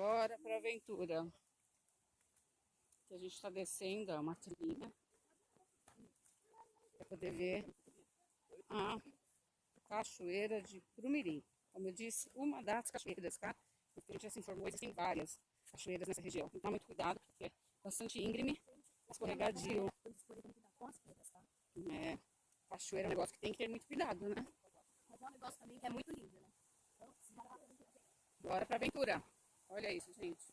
Bora pra aventura. Que a gente está descendo, ó, uma trilhinha para poder ver a Cachoeira de Prumirim. Como eu disse, uma das cachoeiras, tá? Porque a gente já se informou, existem várias cachoeiras nessa região. Então, muito cuidado, porque é bastante íngreme, escorregadio. É, cachoeira é um negócio que tem que ter muito cuidado, né? Mas é um negócio também que é muito lindo, né? Então, Bora pra aventura. Olha isso, gente.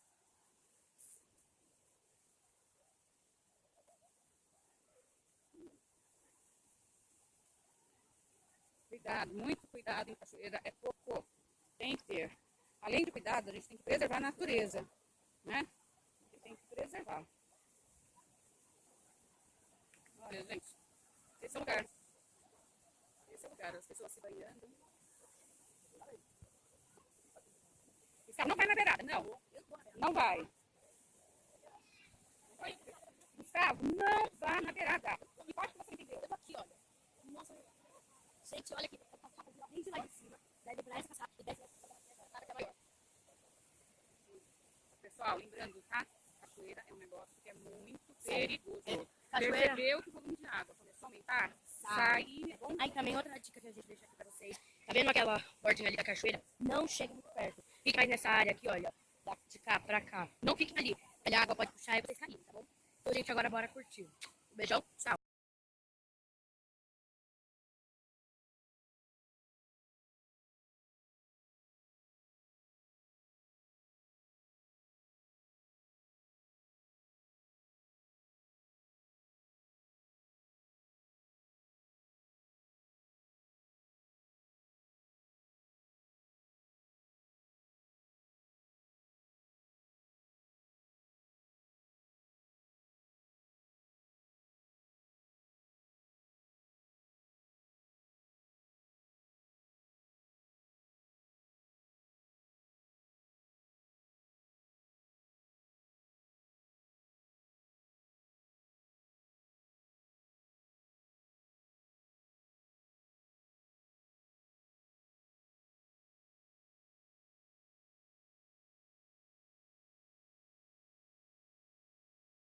Cuidado, muito cuidado em cachoeira, é pouco. Tem que ter. Além de cuidado, a gente tem que preservar a natureza, né? Tem que preservar. Olha, gente, esse é o lugar. Esse é o lugar, as pessoas se banhando. Gustavo, não vai na beirada, não. Não vai. Gustavo, não vá na beirada. Me pode que você entendeu. eu tô aqui, olha. Nossa, gente, olha aqui. Bem de lá de cima. Daí depois essa passada e desce essa maior. Pessoal, lembrando, tá? Cachoeira é um negócio que é muito perigoso. Cachoeira. Percebeu que o volume de água começou a aumentar? Sai. É bom. Aí também outra dica que a gente deixa aqui pra vocês. Tá vendo aquela bordinha ali da cachoeira? Não chegue muito perto. Fica mais nessa área aqui, olha. De cá pra cá. Não fiquem ali. A água pode puxar e vocês caírem, tá bom? Então, gente, agora bora curtir. Um beijão, tchau.